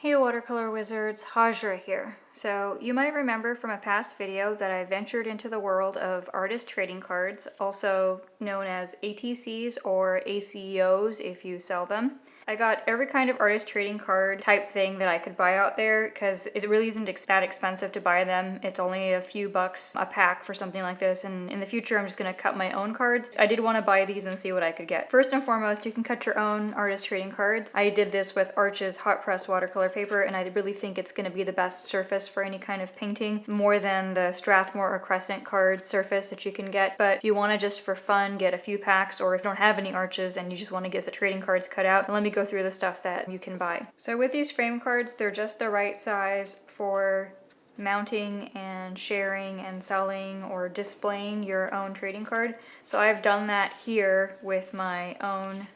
Hey watercolor wizards, Hajra here. So you might remember from a past video that I ventured into the world of artist trading cards, also known as ATCs or ACEOs if you sell them. I got every kind of artist trading card type thing that I could buy out there because it really isn't that expensive to buy them. It's only a few bucks a pack for something like this, and in the future I'm just going to cut my own cards. I did want to buy these and see what I could get. First and foremost, you can cut your own artist trading cards. I did this with Arch's hot press watercolor paper, and I really think it's going to be the best surface for any kind of painting, more than the Strathmore or Crescent card surface that you can get. But if you want to just for fun get a few packs, or if you don't have any Arches and you just want to get the trading cards cut out, let me go through the stuff that you can buy. So with these frame cards, they're just the right size for mounting and sharing and selling or displaying your own trading card. So I've done that here with my own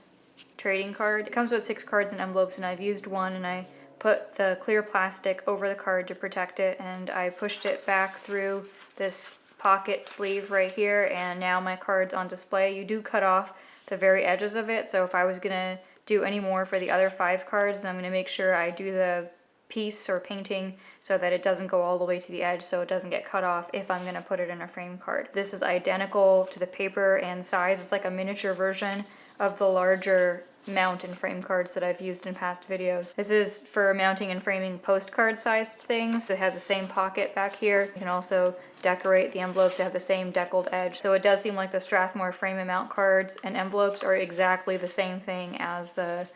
trading card. It comes with 6 cards and envelopes, and I've used one, and I put the clear plastic over the card to protect it, and I pushed it back through this pocket sleeve right here, and now my card's on display. You do cut off the very edges of it, so if I was gonna do any more for the other 5 cards, I'm gonna make sure I do the piece or painting so that it doesn't go all the way to the edge, so it doesn't get cut off if I'm gonna put it in a frame card. This is identical to the paper and size. It's like a miniature version of the larger mount and frame cards that I've used in past videos. This is for mounting and framing postcard sized things. It has the same pocket back here. You can also decorate the envelopes to have the same deckled edge. So it does seem like the Strathmore frame and mount cards and envelopes are exactly the same thing as the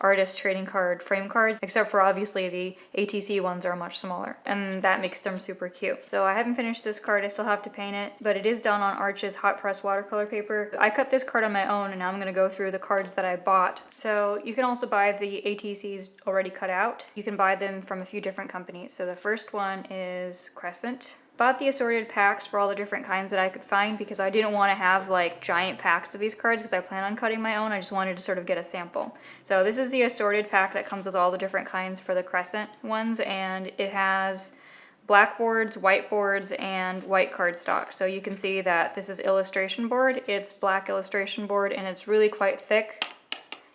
artist trading card frame cards, except for obviously the ATC ones are much smaller, and that makes them super cute. So I haven't finished this card, I still have to paint it, but it is done on Arch's hot press watercolor paper. I cut this card on my own, and now I'm going to go through the cards that I bought. So you can also buy the ATCs already cut out. You can buy them from a few different companies. So the first one is Crescent. Bought the assorted packs for all the different kinds that I could find because I didn't want to have like giant packs of these cards because I plan on cutting my own. I just wanted to sort of get a sample. So this is the assorted pack that comes with all the different kinds for the Crescent ones, and it has blackboards, whiteboards, and white cardstock. So you can see that this is illustration board. It's black illustration board, and it's really quite thick.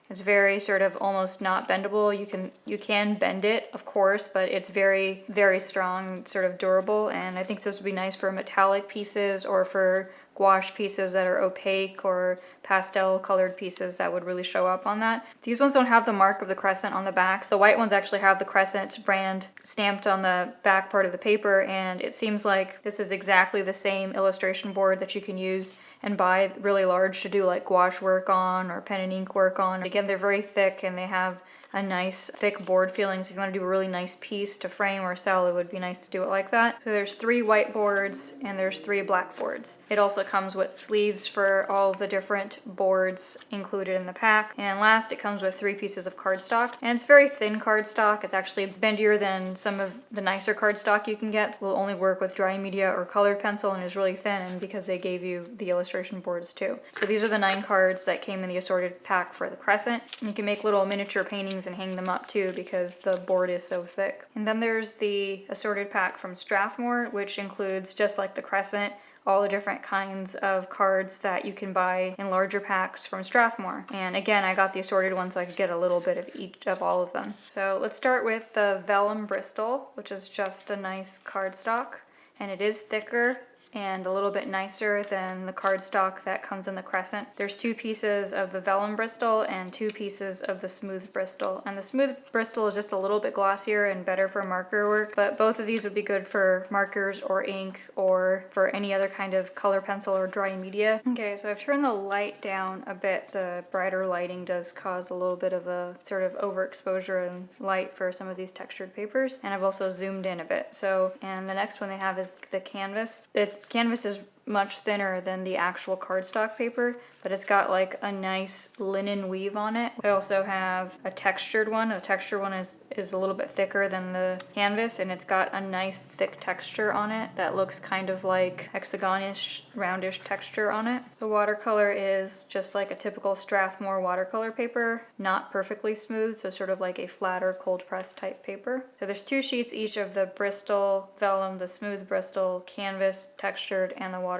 It's very sort of almost not bendable. You can bend it, of course, but it's very, very strong, sort of durable, and I think this would be nice for metallic pieces or for gouache pieces that are opaque, or pastel colored pieces that would really show up on that. These ones don't have the mark of the Crescent on the back. So white ones actually have the Crescent brand stamped on the back part of the paper, and it seems like this is exactly the same illustration board that you can use and buy really large to do like gouache work on or pen and ink work on. Again, they're very thick and they have a nice thick board feeling, so if you want to do a really nice piece to frame or sell, it would be nice to do it like that. So there's 3 white boards and there's 3 black boards. It also comes with sleeves for all of the different boards included in the pack. And last, it comes with 3 pieces of cardstock, and it's very thin cardstock. It's actually bendier than some of the nicer cardstock you can get. It will only work with dry media or colored pencil, and is really thin, and because they gave you the illustration boards too. So these are the 9 cards that came in the assorted pack for the Crescent. And you can make little miniature paintings and hang them up too because the board is so thick. And then there's the assorted pack from Strathmore, which includes, just like the Crescent, all the different kinds of cards that you can buy in larger packs from Strathmore. And again, I got the assorted one so I could get a little bit of each of all of them. So let's start with the Vellum Bristol, which is just a nice cardstock, and it is thicker and a little bit nicer than the cardstock that comes in the Crescent. There's 2 pieces of the Vellum Bristol and 2 pieces of the Smooth Bristol. And the Smooth Bristol is just a little bit glossier and better for marker work, but both of these would be good for markers or ink or for any other kind of color pencil or dry media. Okay, so I've turned the light down a bit. The brighter lighting does cause a little bit of a sort of overexposure and light for some of these textured papers. And I've also zoomed in a bit. So, and the next one they have is the canvas. Canvas is much thinner than the actual cardstock paper, but it's got like a nice linen weave on it. I also have a textured one. The textured one is a little bit thicker than the canvas, and it's got a nice thick texture on it that looks kind of like hexagonish, roundish texture on it. The watercolor is just like a typical Strathmore watercolor paper, not perfectly smooth, so sort of like a flatter cold press type paper. So there's 2 sheets each of the Bristol Vellum, the Smooth Bristol, canvas, textured, and the watercolor.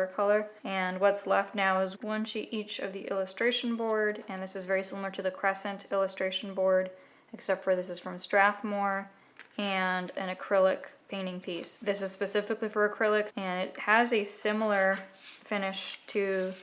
And what's left now is 1 sheet each of the illustration board, and this is very similar to the Crescent illustration board, except for this is from Strathmore, and an acrylic painting piece. This is specifically for acrylics, and it has a similar finish to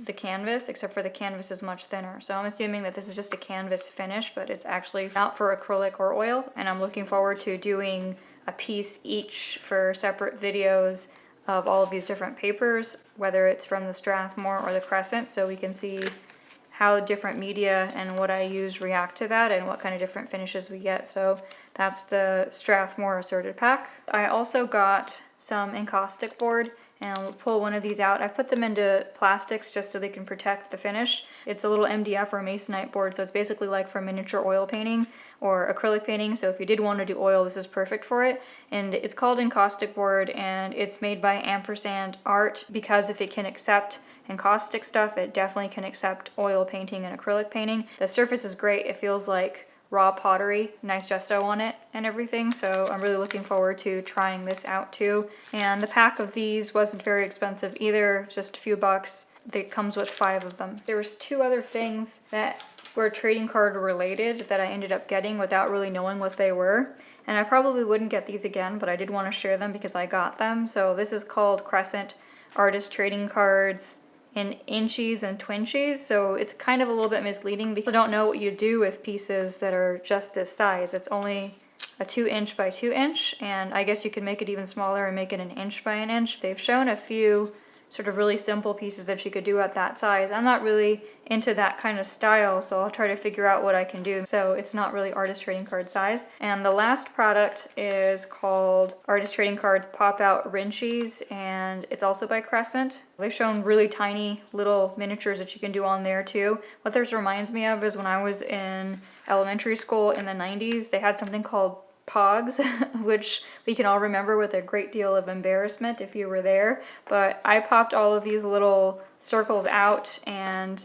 the canvas, except for the canvas is much thinner. So I'm assuming that this is just a canvas finish, but it's actually not for acrylic or oil. And I'm looking forward to doing a piece each for separate videos of all of these different papers, whether it's from the Strathmore or the Crescent, so we can see how different media and what I use react to that and what kind of different finishes we get. So that's the Strathmore assorted pack. I also got some Encaustic board, and I'll pull one of these out. I've put them into plastics just so they can protect the finish. It's a little MDF or masonite board, so it's basically like for miniature oil painting or acrylic painting. So if you did want to do oil, this is perfect for it. And it's called Encaustic board, and it's made by Ampersand Art, because if it can accept encaustic stuff, it definitely can accept oil painting and acrylic painting. The surface is great. It feels like raw pottery, nice gesto on it and everything, so I'm really looking forward to trying this out too. And the pack of these wasn't very expensive either, just a few bucks. It comes with 5 of them. There was 2 other things that were trading card related that I ended up getting without really knowing what they were, and I probably wouldn't get these again, but I did want to share them because I got them. So this is called Crescent Artist Trading Cards in inchies and twinchies, so it's kind of a little bit misleading because you don't know what you do with pieces that are just this size. It's only a 2" by 2", and I guess you could make it even smaller and make it 1" by 1". They've shown a few sort of really simple pieces that you could do at that size. I'm not really into that kind of style, so I'll try to figure out what I can do. So it's not really artist trading card size. And the last product is called Artist Trading Cards Pop Out Wrenchies, and it's also by Crescent. They've shown really tiny little miniatures that you can do on there too. What this reminds me of is when I was in elementary school in the 90s, they had something called Pogs, which we can all remember with a great deal of embarrassment if you were there. But I popped all of these little circles out, and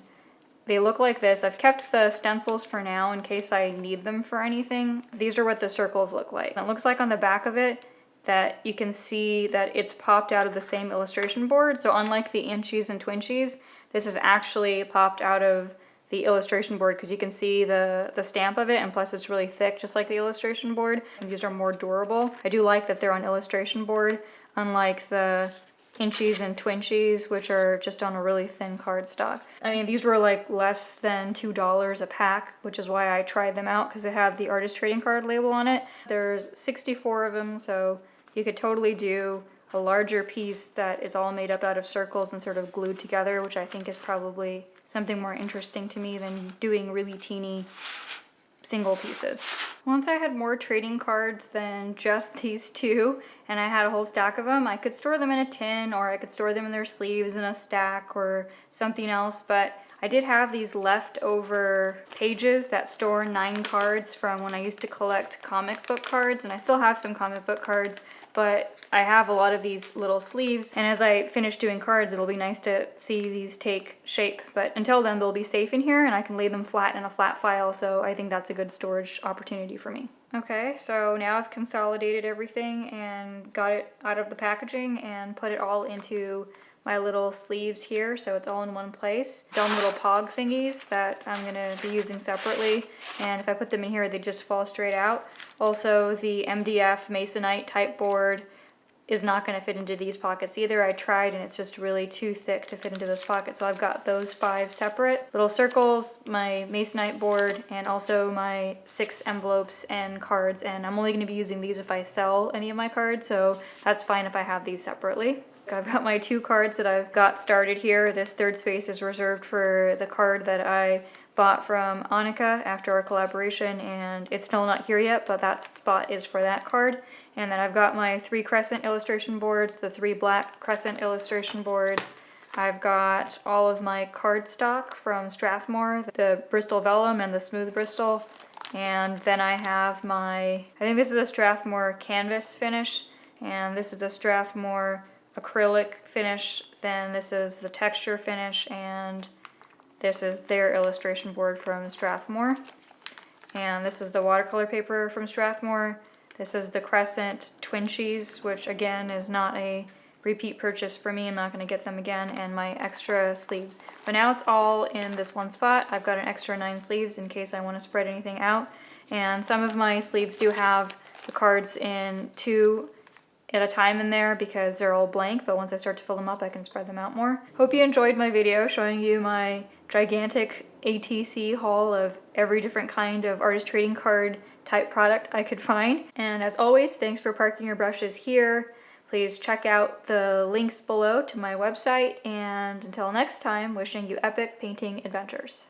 they look like this. I've kept the stencils for now in case I need them for anything. These are what the circles look like. It looks like on the back of it that you can see that it's popped out of the same illustration board. So unlike the inchies and twinchies, this is actually popped out of the illustration board, because you can see the stamp of it, and plus it's really thick just like the illustration board. And these are more durable. I do like that they're on illustration board, unlike the inchies and twinchies, which are just on a really thin cardstock. I mean, these were like less than $2 a pack, which is why I tried them out, because it had the artist trading card label on it. There's 64 of them, so you could totally do a larger piece that is all made up out of circles and sort of glued together, which I think is probably something more interesting to me than doing really teeny single pieces. Once I had more trading cards than just these 2, and I had a whole stack of them, I could store them in a tin, or I could store them in their sleeves in a stack or something else, but I did have these leftover pages that store 9 cards from when I used to collect comic book cards, and I still have some comic book cards, but I have a lot of these little sleeves, and as I finish doing cards, it'll be nice to see these take shape. But until then, they'll be safe in here, and I can lay them flat in a flat file, so I think that's a good storage opportunity for me. Okay, so now I've consolidated everything and got it out of the packaging and put it all into my little sleeves here, so it's all in one place. Dumb little pog thingies that I'm gonna be using separately, and if I put them in here, they just fall straight out. Also, the MDF masonite type board is not gonna fit into these pockets either. I tried, and it's just really too thick to fit into this pocket, so I've got those 5 separate little circles, my masonite board, and also my 6 envelopes and cards, and I'm only gonna be using these if I sell any of my cards, so that's fine if I have these separately. I've got my 2 cards that I've got started here. This third space is reserved for the card that I bought from Annika after our collaboration, and it's still not here yet, but that spot is for that card. And then I've got my 3 Crescent illustration boards, the 3 black Crescent illustration boards. I've got all of my cardstock from Strathmore, the Bristol Vellum and the Smooth Bristol. And then I have I think this is a Strathmore canvas finish, and this is a Strathmore acrylic finish, then this is the texture finish, and this is their illustration board from Strathmore. And this is the watercolor paper from Strathmore. This is the Crescent Twinchies, which again is not a repeat purchase for me. I'm not going to get them again, and my extra sleeves. But now it's all in this one spot. I've got an extra 9 sleeves in case I want to spread anything out. And some of my sleeves do have the cards in 2 at a time in there because they're all blank, but once I start to fill them up, I can spread them out more. Hope you enjoyed my video showing you my gigantic ATC haul of every different kind of artist trading card type product I could find. And as always, thanks for parking your brushes here. Please check out the links below to my website, and until next time, wishing you epic painting adventures.